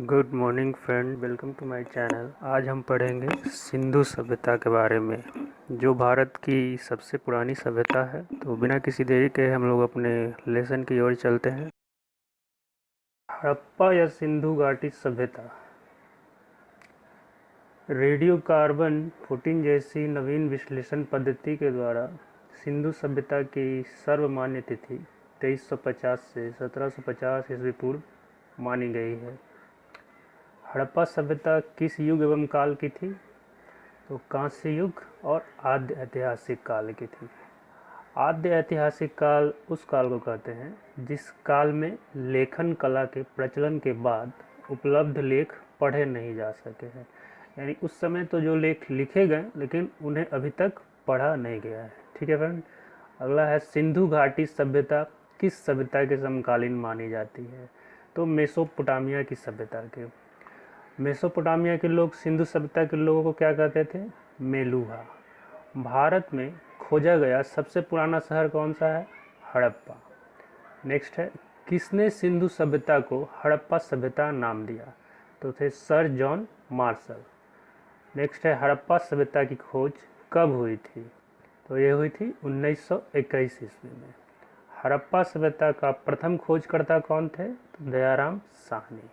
Good morning friend, welcome to my channel. आज हम पढ़ेंगे सिंधु सभ्यता के बारे में, जो भारत की सबसे पुरानी सभ्यता है। तो बिना किसी देरी के हम लोग अपने लेसन की ओर चलते हैं। हड़प्पा या सिंधु घाटी सभ्यता रेडियो कार्बन 14 जैसी नवीन विश्लेषण पद्धति के द्वारा सिंधु सभ्यता की सर्वमान्य तिथि 2350 से 1750 ईस्वी पूर्व मानी गई है। हड़प्पा सभ्यता किस युग एवं काल की थी? तो कांस्य युग और आद्य ऐतिहासिक काल की थी। आद्य ऐतिहासिक काल उस काल को कहते हैं जिस काल में लेखन कला के प्रचलन के बाद उपलब्ध लेख पढ़े नहीं जा सके हैं। यानी उस समय तो जो लेख लिखे गए लेकिन उन्हें अभी तक पढ़ा नहीं गया है। ठीक है फ्रेंड। अगला है सिंधु घाटी सभ्यता किस सभ्यता के समकालीन मानी जाती है? तो मेसोपोटामिया की सभ्यता के। मेसोपोटामिया के लोग सिंधु सभ्यता के लोगों को क्या कहते थे? मेलुहा। भारत में खोजा गया सबसे पुराना शहर कौन सा है? हड़प्पा। नेक्स्ट है किसने सिंधु सभ्यता को हड़प्पा सभ्यता नाम दिया? तो थे सर जॉन मार्शल। नेक्स्ट है हड़प्पा सभ्यता की खोज कब हुई थी? तो ये हुई थी 1921 ईस्वी में। हड़प्पा सभ्यता का प्रथम खोजकर्ता कौन थे? तो दयाराम साहनी।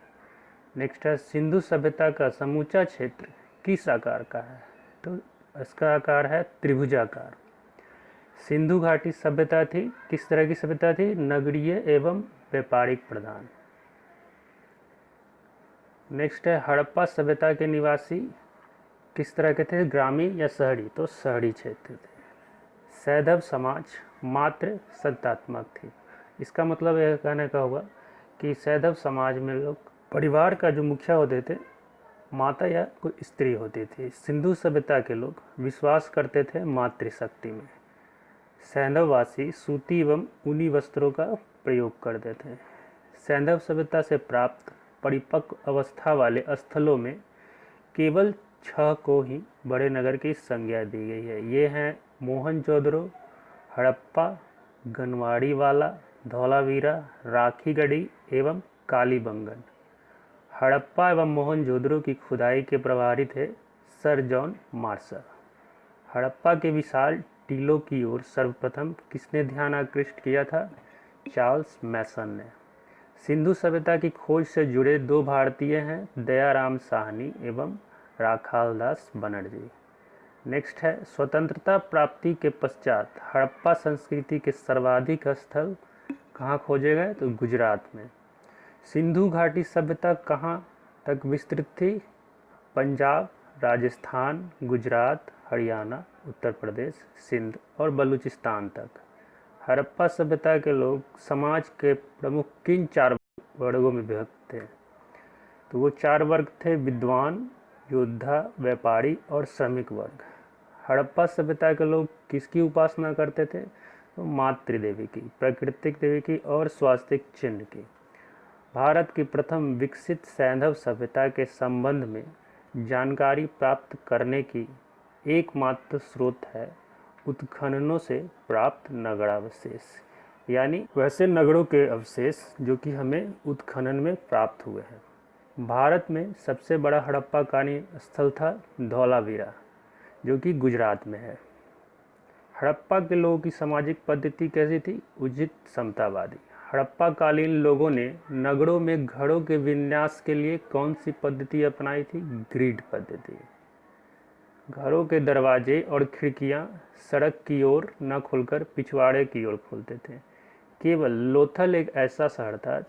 नेक्स्ट है सिंधु सभ्यता का समूचा क्षेत्र किस आकार का है? तो इसका आकार है त्रिभुजाकार। सिंधु घाटी सभ्यता थी किस तरह की सभ्यता थी? नगरीय एवं व्यापारिक प्रधान। नेक्स्ट है हड़प्पा सभ्यता के निवासी किस तरह के थे? ग्रामीण या शहरी? तो शहरी क्षेत्र थे। सैंधव समाज मात्र सत्तात्मक थी। इसका मतलब यह कहने का होगा कि सैंधव समाज में लोग परिवार का जो मुखिया होते थे माता या कोई स्त्री होती थी। सिंधु सभ्यता के लोग विश्वास करते थे मातृशक्ति में। सैंधववासी सूती एवं ऊनी वस्त्रों का प्रयोग करते थे। सैंधव सभ्यता से प्राप्त परिपक्व अवस्था वाले स्थलों में केवल 6 को ही बड़े नगर की संज्ञा दी गई है। ये हैं मोहनजोदड़ो, हड़प्पा, गनवाड़ीवाला, धौलावीरा, राखीगढ़ी एवं कालीबंगन। हड़प्पा एवं मोहनजोदड़ो की खुदाई के प्रभारी थे सर जॉन मार्शल। हड़प्पा के विशाल टीलों की ओर सर्वप्रथम किसने ध्यान आकृष्ट किया था? चार्ल्स मैसन ने। सिंधु सभ्यता की खोज से जुड़े 2 भारतीय हैं, दयाराम साहनी एवं राखालदास बनर्जी। नेक्स्ट है स्वतंत्रता प्राप्ति के पश्चात हड़प्पा संस्कृति के सर्वाधिक स्थल कहाँ खोजे गए? तो गुजरात में। सिंधु घाटी सभ्यता कहाँ तक विस्तृत थी? पंजाब, राजस्थान, गुजरात, हरियाणा, उत्तर प्रदेश, सिंध और बलूचिस्तान तक। हड़प्पा सभ्यता के लोग समाज के प्रमुख किन 4 वर्गों में विभक्त थे? तो वो 4 वर्ग थे विद्वान, योद्धा, व्यापारी और श्रमिक वर्ग। हड़प्पा सभ्यता के लोग किसकी उपासना करते थे? तो मातृ देवी की, प्राकृतिक देवी की और स्वास्तिक चिन्ह की। भारत की प्रथम विकसित सैंधव सभ्यता के संबंध में जानकारी प्राप्त करने की एकमात्र स्रोत है उत्खननों से प्राप्त नगरावशेष, यानी वैसे नगरों के अवशेष जो कि हमें उत्खनन में प्राप्त हुए हैं। भारत में सबसे बड़ा हड़प्पाकालीन स्थल था धौलावीरा, जो कि गुजरात में है। हड़प्पा के लोगों की सामाजिक पद्धति कैसी थी? उचित समतावादी। हड़प्पा कालीन लोगों ने नगरों में घरों के विन्यास के लिए कौन सी पद्धति अपनाई थी? ग्रिड पद्धति। घरों के दरवाजे और खिड़कियां सड़क की ओर न खुलकर पिछवाड़े की ओर खुलते थे। केवल लोथल एक ऐसा शहर था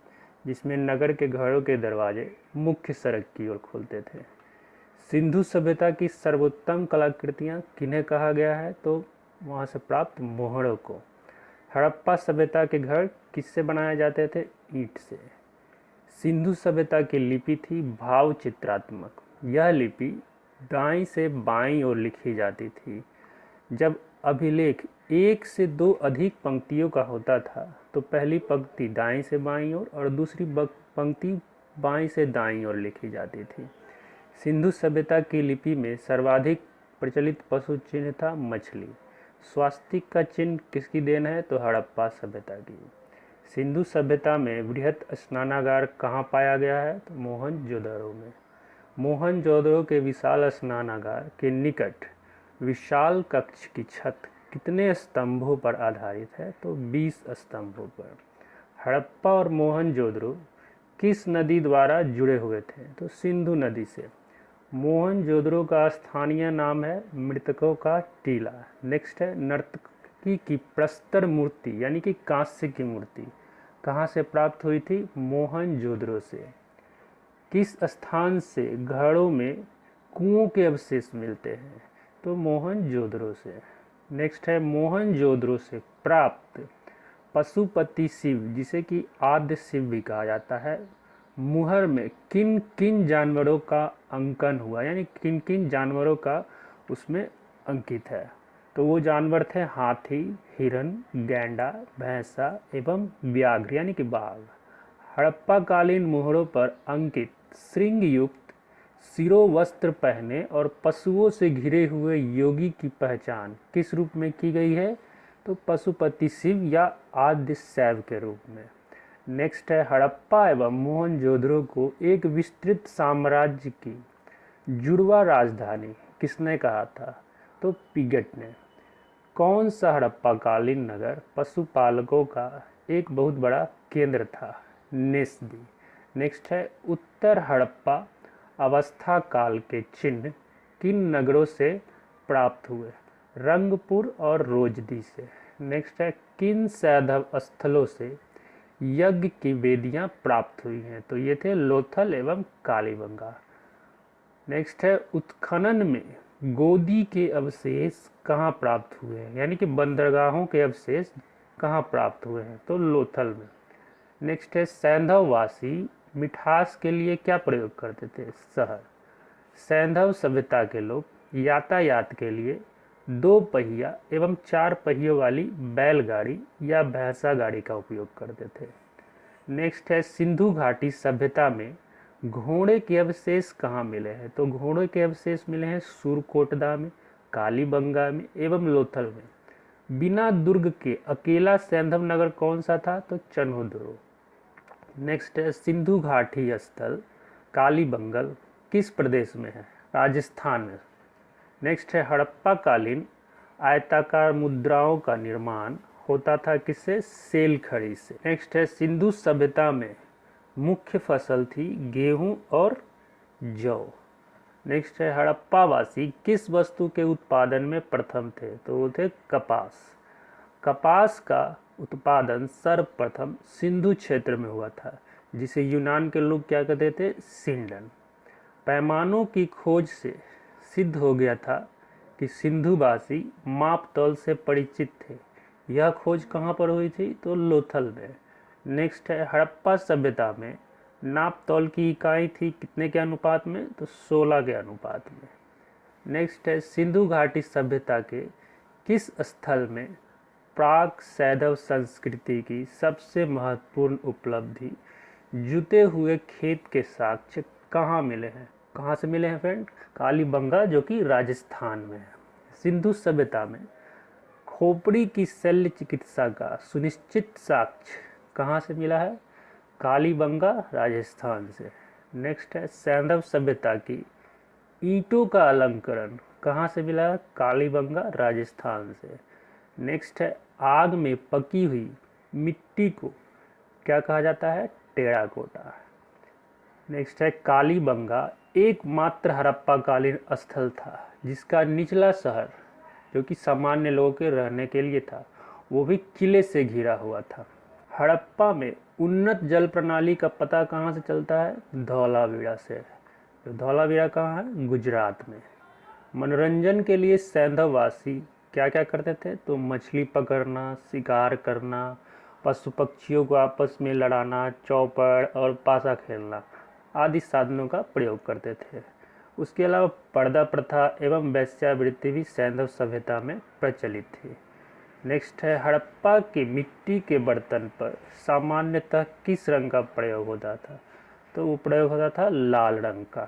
जिसमें नगर के घरों के दरवाजे मुख्य सड़क की ओर खुलते थे। सिंधु सभ्यता की सर्वोत्तम कलाकृतियां किन्हें कहा गया है? तो वहाँ से प्राप्त मोहरों को। हड़प्पा सभ्यता के घर किससे बनाए जाते थे? ईंट से। सिंधु सभ्यता की लिपि थी भाव चित्रात्मक। यह लिपि दाईं से बाईं ओर लिखी जाती थी। जब अभिलेख 1 से 2 अधिक पंक्तियों का होता था तो पहली पंक्ति दाईं से बाईं ओर और दूसरी पंक्ति बाईं से दाईं ओर लिखी जाती थी। सिंधु सभ्यता की लिपि में सर्वाधिक प्रचलित पशु चिन्ह था मछली। स्वास्तिक का चिन्ह किसकी देन है? तो हड़प्पा सभ्यता की। सिंधु सभ्यता में वृहत स्नानागार कहाँ पाया गया है? तो मोहनजोदड़ो में। मोहनजोदड़ो के विशाल स्नानागार के निकट विशाल कक्ष की छत कितने स्तंभों पर आधारित है? तो 20 स्तंभों पर। हड़प्पा और मोहनजोदड़ो किस नदी द्वारा जुड़े हुए थे? तो सिंधु नदी से। मोहनजोदड़ो का स्थानीय नाम है मृतकों का टीला। नेक्स्ट है नर्तकी की प्रस्तर मूर्ति यानी कि कांस्य की मूर्ति कहाँ से प्राप्त हुई थी? मोहनजोदड़ो से। किस स्थान से घड़ों में कुओं के अवशेष मिलते हैं? तो मोहनजोदड़ो से। नेक्स्ट है मोहनजोदड़ो से प्राप्त पशुपति शिव जिसे कि आद्य शिव भी कहा जाता है, मुहर में किन किन जानवरों का अंकन हुआ यानी किन किन जानवरों का उसमें अंकित है? तो वो जानवर थे हाथी, हिरन, गैंडा, भैंसा एवं व्याघ्र यानी कि बाघ। हड़प्पा कालीन मुहरों पर अंकित श्रृंग युक्त शिरोवस्त्र पहने और पशुओं से घिरे हुए योगी की पहचान किस रूप में की गई है? तो पशुपति शिव या आद्य शैव के रूप में। नेक्स्ट है हड़प्पा एवं मोहनजोदड़ो को एक विस्तृत साम्राज्य की जुड़वा राजधानी किसने कहा था? तो पिगट ने। कौन सा हड़प्पा कालीन नगर पशुपालकों का एक बहुत बड़ा केंद्र था? नेस्दी। नेक्स्ट है उत्तर हड़प्पा अवस्था काल के चिन्ह किन नगरों से प्राप्त हुए? रंगपुर और रोजदी से। नेक्स्ट है किन सैंधव स्थलों से यज्ञ की वेदियां प्राप्त हुई हैं? तो ये थे लोथल एवं कालीबंगा। नेक्स्ट है उत्खनन में गोदी के अवशेष कहाँ प्राप्त हुए हैं यानी कि बंदरगाहों के अवशेष कहाँ प्राप्त हुए हैं? तो लोथल में। नेक्स्ट है सैंधववासी मिठास के लिए क्या प्रयोग करते थे? शहद। सैंधव सभ्यता के लोग यातायात के लिए 2 पहिया एवं 4 पहियों वाली बैलगाड़ी या भैंसा गाड़ी का उपयोग करते थे। नेक्स्ट है सिंधु घाटी सभ्यता में घोड़े के अवशेष कहाँ मिले हैं? तो घोड़े के अवशेष मिले हैं सुरकोटदा में, कालीबंगा में एवं लोथल में। बिना दुर्ग के अकेला सैंधव नगर कौन सा था? तो चन्होद्रो। नेक्स्ट है सिंधु घाटी स्थल कालीबंगल किस प्रदेश में है? राजस्थान में। नेक्स्ट है हड़प्पा कालीन आयताकार मुद्राओं का निर्माण होता था किससे? सेल खड़ी से। नेक्स्ट है सिंधु सभ्यता में मुख्य फसल थी गेहूं और जौ। नेक्स्ट है हड़प्पावासी किस वस्तु के उत्पादन में प्रथम थे? तो वो थे कपास। कपास का उत्पादन सर्वप्रथम सिंधु क्षेत्र में हुआ था जिसे यूनान के लोग क्या कहते थे? सिंडन। पैमानों की खोज से सिद्ध हो गया था कि सिंधुवासी माप तौल से परिचित थे। यह खोज कहाँ पर हुई थी? तो लोथल में। नेक्स्ट है हड़प्पा सभ्यता में नाप तौल की इकाई थी कितने के अनुपात में? तो 16 के अनुपात में। नेक्स्ट है सिंधु घाटी सभ्यता के किस स्थल में प्राक सैंधव संस्कृति की सबसे महत्वपूर्ण उपलब्धि जुते हुए खेत के साक्ष्य कहाँ मिले हैं? कहाँ से मिले हैं फ्रेंड? कालीबंगा जो कि राजस्थान में है। सिंधु सभ्यता में खोपड़ी की शल्य चिकित्सा का सुनिश्चित साक्ष्य कहाँ से मिला है? कालीबंगा राजस्थान से। नेक्स्ट है सैंधव सभ्यता की ईंटों का अलंकरण कहाँ से मिला? कालीबंगा राजस्थान से। नेक्स्ट है आग में पकी हुई मिट्टी को क्या कहा जाता है? टेराकोटा। नेक्स्ट है कालीबंगा एकमात्र हड़प्पा कालीन स्थल था जिसका निचला शहर जो कि सामान्य लोगों के रहने के लिए था वो भी किले से घिरा हुआ था। हड़प्पा में उन्नत जल प्रणाली का पता कहाँ से चलता है? धौलावीरा से। तो धौलावीरा कहाँ है? गुजरात में। मनोरंजन के लिए सैंधववासी क्या क्या करते थे? तो मछली पकड़ना, शिकार करना, पशु पक्षियों को आपस में लड़ाना, चौपड़ और पासा खेलना आदि साधनों का प्रयोग करते थे। उसके अलावा पर्दा प्रथा एवं वेश्यावृत्ति भी सैंधव सभ्यता में प्रचलित थी। नेक्स्ट है हड़प्पा के मिट्टी के बर्तन पर सामान्यतः किस रंग का प्रयोग होता था? तो वो प्रयोग होता था लाल रंग का।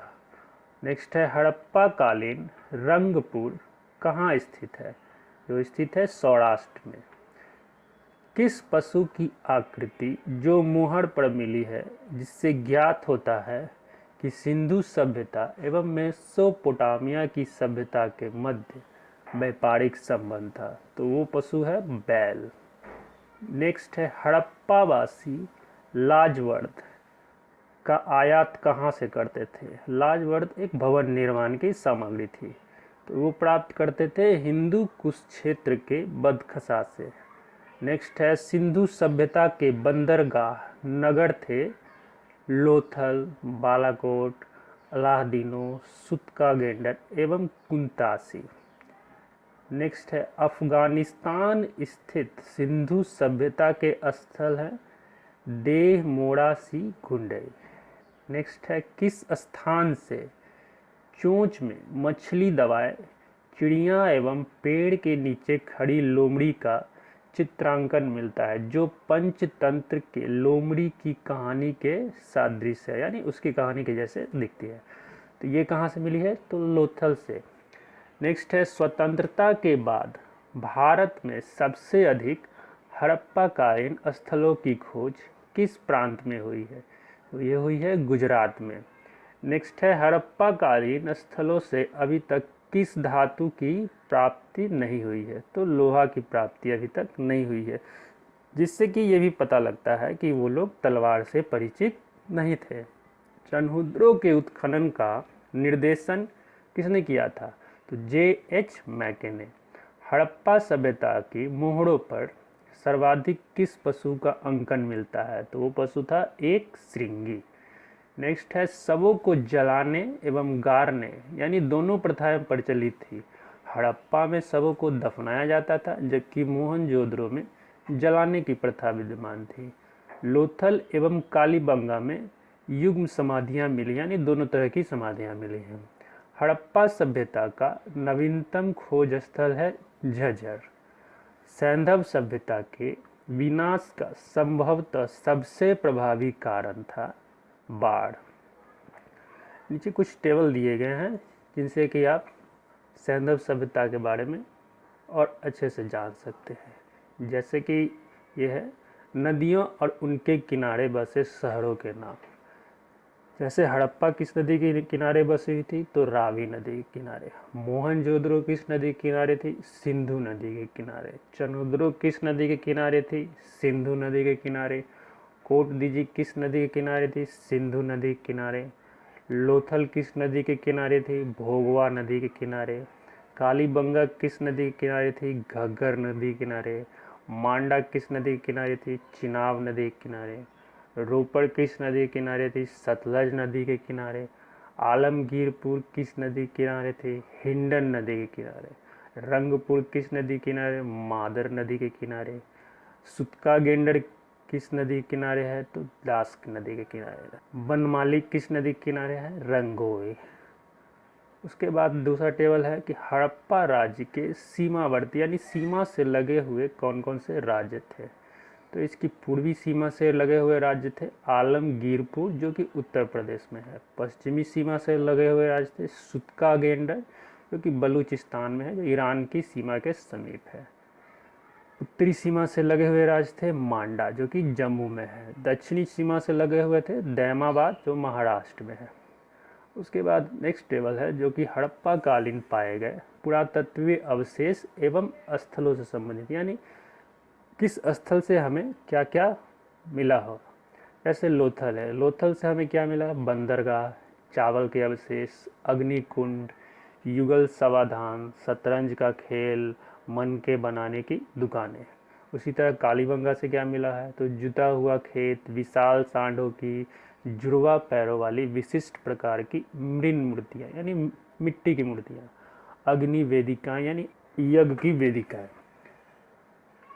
नेक्स्ट है हड़प्पा कालीन रंगपुर कहाँ स्थित है? जो स्थित है सौराष्ट्र में। किस पशु की आकृति जो मुहर पर मिली है जिससे ज्ञात होता है कि सिंधु सभ्यता एवं मेसोपोटामिया की सभ्यता के मध्य व्यापारिक संबंध था? तो वो पशु है बैल। नेक्स्ट है हड़प्पावासी लाजवर्द का आयात कहाँ से करते थे? लाजवर्द एक भवन निर्माण की सामग्री थी, तो वो प्राप्त करते थे हिंदू कुश क्षेत्र के बदखसा से। नेक्स्ट है सिंधु सभ्यता के बंदरगाह नगर थे लोथल, बालाकोट, अलादीनो, सुतकागेंडर एवं कुंतासी। नेक्स्ट है अफगानिस्तान स्थित सिंधु सभ्यता के स्थल है देह मोड़ासी गुंडई। नेक्स्ट है किस स्थान से चोंच में मछली दबाए चिड़िया एवं पेड़ के नीचे खड़ी लोमड़ी का चित्रांकन मिलता है जो पंचतंत्र के लोमड़ी की कहानी के सादृश्य है, यानी उसकी कहानी के जैसे दिखती है। तो ये कहाँ से मिली है? तो लोथल से। नेक्स्ट है स्वतंत्रता के बाद भारत में सबसे अधिक हड़प्पाकालीन स्थलों की खोज किस प्रांत में हुई है? तो ये हुई है गुजरात में। नेक्स्ट है हड़प्पाकालीन स्थलों से अभी तक किस धातु की प्राप्ति नहीं हुई है? तो लोहा की प्राप्ति अभी तक नहीं हुई है, जिससे कि ये भी पता लगता है कि वो लोग तलवार से परिचित नहीं थे। चनहुद्रों के उत्खनन का निर्देशन किसने किया था? तो J.H. मैके ने। हड़प्पा सभ्यता की मोहरों पर सर्वाधिक किस पशु का अंकन मिलता है? तो वो पशु था एक श्रृंगी। नेक्स्ट है शवों को जलाने एवं गाड़ने यानी दोनों प्रथाएं प्रचलित थी। हड़प्पा में शवों को दफनाया जाता था जबकि मोहनजोदड़ो में जलाने की प्रथा विद्यमान थी। लोथल एवं कालीबंगा में युग्म समाधियां मिली, यानी दोनों तरह की समाधियां मिली हैं। हड़प्पा सभ्यता का नवीनतम खोज स्थल है झज्जर। सैंधव सभ्यता के विनाश का संभवतः सबसे प्रभावी कारण था बाढ़। नीचे कुछ टेबल दिए गए हैं जिनसे कि आप सैंधव सभ्यता के बारे में और अच्छे से जान सकते हैं। जैसे कि ये है नदियों और उनके किनारे बसे शहरों के नाम। जैसे हड़प्पा किस नदी के किनारे बसी हुई थी? तो रावी नदी के किनारे। मोहनजोदड़ो किस नदी के किनारे थी? सिंधु नदी के किनारे। चनहुद्रो किस नदी के किनारे थी? सिंधु नदी के किनारे। कोटदीजी किस नदी के किनारे थी? सिंधु नदी के किनारे। लोथल किस नदी के किनारे थी? भोगवा नदी के किनारे। कालीबंगा किस नदी के किनारे थी? घग्गर नदी के किनारे। मांडा किस नदी के किनारे थी? चिनाब नदी के किनारे। रोपड़ किस नदी के किनारे थी? सतलज नदी के किनारे। आलमगीरपुर किस नदी के किनारे थी? हिंडन नदी के किनारे। रंगपुर किस नदी के किनारे? मादर नदी के किनारे। सुतकागेंडर किस नदी के किनारे है? तो दास्क नदी के किनारे। बनमाली किस नदी के किनारे है? रंगोई। उसके बाद दूसरा टेबल है कि हड़प्पा राज्य के सीमावर्ती यानी सीमा से लगे हुए कौन कौन से राज्य थे? तो इसकी पूर्वी सीमा से लगे हुए राज्य थे आलमगीरपुर जो कि उत्तर प्रदेश में है। पश्चिमी सीमा से लगे हुए राज्य थे सुतकागेंडर जो कि बलूचिस्तान में है, जो ईरान की सीमा के समीप है। उत्तरी सीमा से लगे हुए राज्य थे मांडा जो कि जम्मू में है। दक्षिणी सीमा से लगे हुए थे दैमाबाद जो महाराष्ट्र में है। उसके बाद नेक्स्ट टेबल है जो कि हड़प्पा कालीन पाए गए पुरातत्वीय अवशेष एवं स्थलों से संबंधित, यानी किस स्थल से हमें क्या क्या मिला हो। जैसे लोथल है, लोथल से हमें क्या मिला? बंदरगाह, चावल के अवशेष, अग्निकुंड, युगल समाधान, शतरंज का खेल, मन के बनाने की दुकानें। उसी तरह कालीबंगा से क्या मिला है? तो जुता हुआ खेत, विशाल सांडों की जुड़वा पैरों वाली विशिष्ट प्रकार की मृण मूर्तियाँ यानी मिट्टी की मूर्तियाँ, अग्नि वेदिका यानी यज्ञ की वेदिकाएं,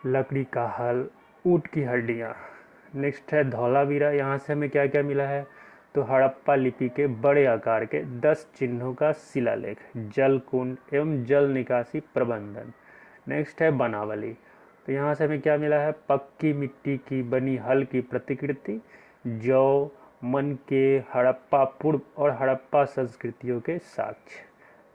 लकड़ी का हल, ऊँट की हड्डियाँ। नेक्स्ट है धौलावीरा, यहाँ से हमें क्या क्या मिला है? तो हड़प्पा लिपि के बड़े आकार के 10 चिन्हों का शिलालेख, जल कुंड एवं जल निकासी प्रबंधन। नेक्स्ट है बनावली, तो यहाँ से हमें क्या मिला है? पक्की मिट्टी की बनी हल की प्रतिकृति, जौ, मन के, हड़प्पा पूर्व और हड़प्पा संस्कृतियों के साक्ष्य।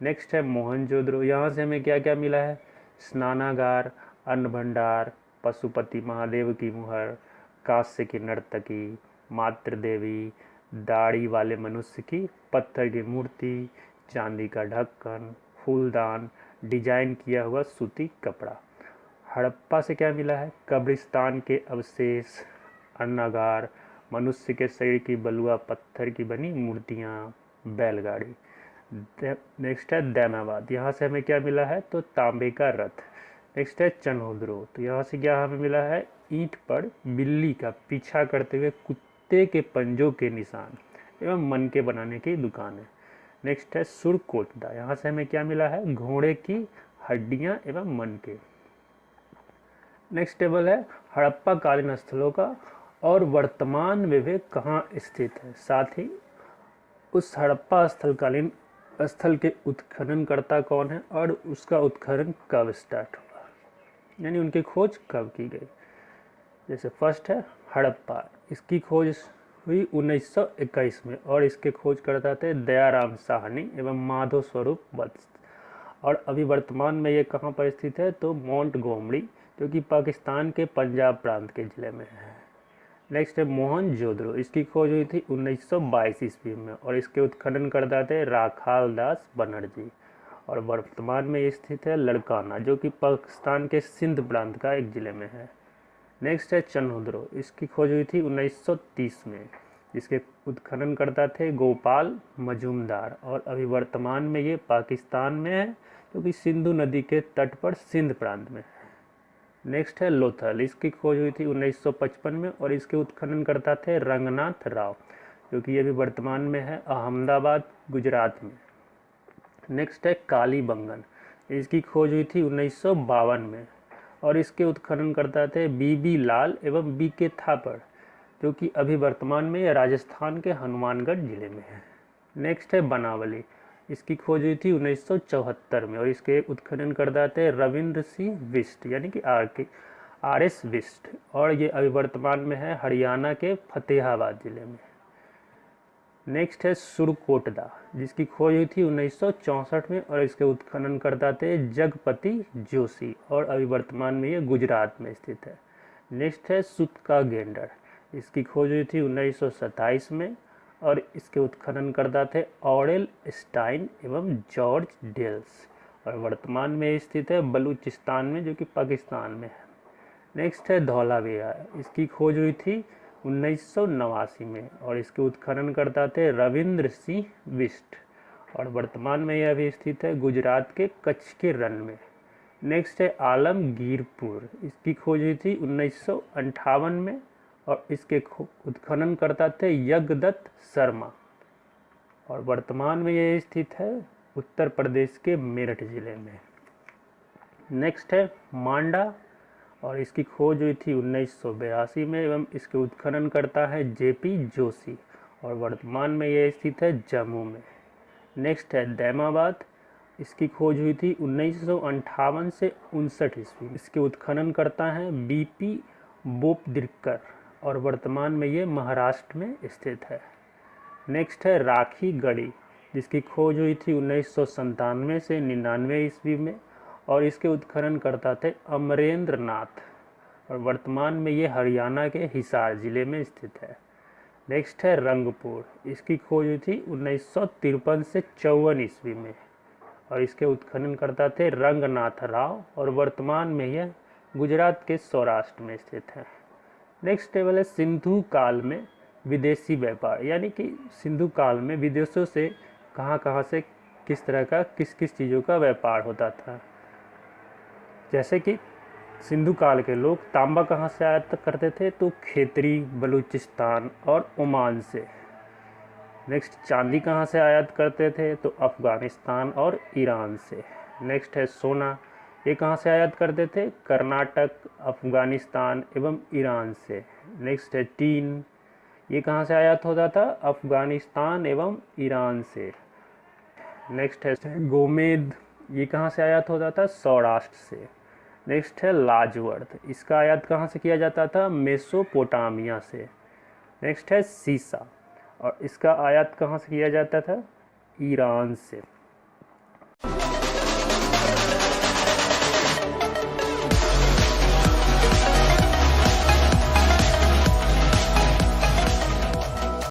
नेक्स्ट है मोहनजोदड़ो, यहाँ से हमें क्या क्या मिला है? स्नानागार, अन्न भंडार, पशुपति महादेव की मुहर, कांस्य की नर्तकी, मातृ देवी, दाढ़ी वाले मनुष्य की पत्थर की मूर्ति, चांदी का ढक्कन, फूलदान, डिजाइन किया हुआ सूती कपड़ा। हड़प्पा से क्या मिला है? कब्रिस्तान के अवशेष, अन्नागार, मनुष्य के शरीर की बलुआ पत्थर की बनी मूर्तियाँ, बैलगाड़ी। नेक्स्ट है दैमाबाद, यहाँ से हमें क्या मिला है? तो तांबे का रथ। नेक्स्ट है चनोद्रो, तो यहाँ से क्या हमें मिला है? ईंट पर बिल्ली का पीछा करते हुए कुत्ते के पंजों के निशान एवं मन के बनाने की दुकान है। नेक्स्ट है सुरकोटदा, यहाँ से हमें क्या मिला है? घोड़े की हड्डियाँ एवं मन के। नेक्स्ट टेबल है हड़प्पा कालीन स्थलों का और वर्तमान में वे कहाँ स्थित है। साथ ही उस हड़प्पा स्थलकालीन स्थल के उत्खननकर्ता कौन है और उसका उत्खनन कब स्टार्ट हुआ, यानी उनकी खोज कब की गई। जैसे फर्स्ट है हड़प्पा, इसकी खोज हुई 1921 में और इसके खोजकर्ता थे दयाराम साहनी एवं माधव स्वरूप वत्स। और अभी वर्तमान में ये कहाँ पर स्थित है? तो मोंटगोमरी, जो कि पाकिस्तान के पंजाब प्रांत के ज़िले में है। नेक्स्ट है मोहनजोदड़ो, इसकी खोज हुई थी 1922 ईस्वी में और इसके उत्खननकर्ता थे राखाल दास बनर्जी। और वर्तमान में ये स्थित है लड़काना, जो कि पाकिस्तान के सिंध प्रांत का एक ज़िले में है। नेक्स्ट है चनोद्रो, इसकी खोज हुई थी 1930 में, जिसके उत्खननकर्ता थे गोपाल मजूमदार और अभी वर्तमान में ये पाकिस्तान में है, जो कि सिंधु नदी के तट पर सिंध प्रांत में है। नेक्स्ट है लोथल, इसकी खोज हुई थी 1955 में और इसके उत्खननकर्ता थे रंगनाथ राव, जो कि अभी वर्तमान में है अहमदाबाद गुजरात में। नेक्स्ट है कालीबंगन, इसकी खोज हुई थी 1952 में और इसके उत्खननकर्ता थे बीबी लाल एवं बी के थापड़, जो कि अभी वर्तमान में राजस्थान के हनुमानगढ़ जिले में है। नेक्स्ट है बनावली, इसकी खोज हुई थी 1974 में और इसके उत्खननकर्ता थे रविंद्र सिंह बिष्ट, यानी कि RS बिष्ट, और ये अभी वर्तमान में है हरियाणा के फतेहाबाद जिले में। नेक्स्ट है सुरकोटदा, जिसकी खोज हुई थी 1964 में और इसके उत्खननकर्ता थे जगपति जोशी और अभी वर्तमान में ये गुजरात में स्थित है। नेक्स्ट है सुतका गेंडर, इसकी खोज हुई थी 1927 में और इसके उत्खननकर्ता थे ऑरेल स्टाइन एवं जॉर्ज डेल्स और वर्तमान में स्थित है बलूचिस्तान में, जो कि पाकिस्तान में है। नेक्स्ट है धौलावीरा, इसकी खोज हुई थी 1989 में और इसके उत्खननकर्ता थे रविंद्र सिंह बिष्ट और वर्तमान में यह भी स्थित है गुजरात के कच्छ के रण में। नेक्स्ट है आलमगीरपुर, इसकी खोज हुई थी 1958 में और इसके उत्खननकर्ता थे यज्ञदत्त शर्मा और वर्तमान में यह स्थित है उत्तर प्रदेश के मेरठ जिले में। नेक्स्ट है मांडा और इसकी खोज हुई थी 1982 में एवं इसके उत्खननकर्ता है JP जोशी और वर्तमान में यह स्थित है जम्मू में। नेक्स्ट है दैमाबाद, इसकी खोज हुई थी 1958 से 59 ईस्वी। इसके उत्खननकर्ता हैं BP बोपदिरकर और वर्तमान में ये महाराष्ट्र में स्थित है। नेक्स्ट है राखी गढ़ी, जिसकी खोज हुई थी 1997 से 99 ईस्वी में और इसके उत्खननकर्ता थे अमरेंद्र नाथ और वर्तमान में ये हरियाणा के हिसार जिले में स्थित है। नेक्स्ट है रंगपुर, इसकी खोज हुई थी 1953 से 54 ईस्वी में और इसके उत्खननकर्ता थे रंगनाथ राव और वर्तमान में यह गुजरात के सौराष्ट्र में स्थित है। नेक्स्ट टेबल है सिंधु काल में विदेशी व्यापार, यानी कि सिंधु काल में विदेशों से कहाँ से किस तरह का किस चीज़ों का व्यापार होता था। जैसे कि सिंधु काल के लोग तांबा कहाँ से आयात करते थे? तो खेतरी, बलूचिस्तान और ओमान से। नेक्स्ट चांदी कहाँ से आयात करते थे? तो अफ़गानिस्तान और ईरान से। नेक्स्ट है सोना, ये कहाँ से आयात करते थे? कर्नाटक, अफ़गानिस्तान एवं ईरान से। नेक्स्ट है टीन, ये कहाँ से आयात होता था? अफ़गानिस्तान एवं ईरान से। नेक्स्ट है गोमेद, ये कहाँ से आयात होता था? सौराष्ट्र से। नेक्स्ट है लाजवर्थ, इसका आयात कहाँ से किया जाता था? मेसोपोटामिया से। नेक्स्ट है सीसा और इसका आयात कहाँ से किया जाता था? ईरान से।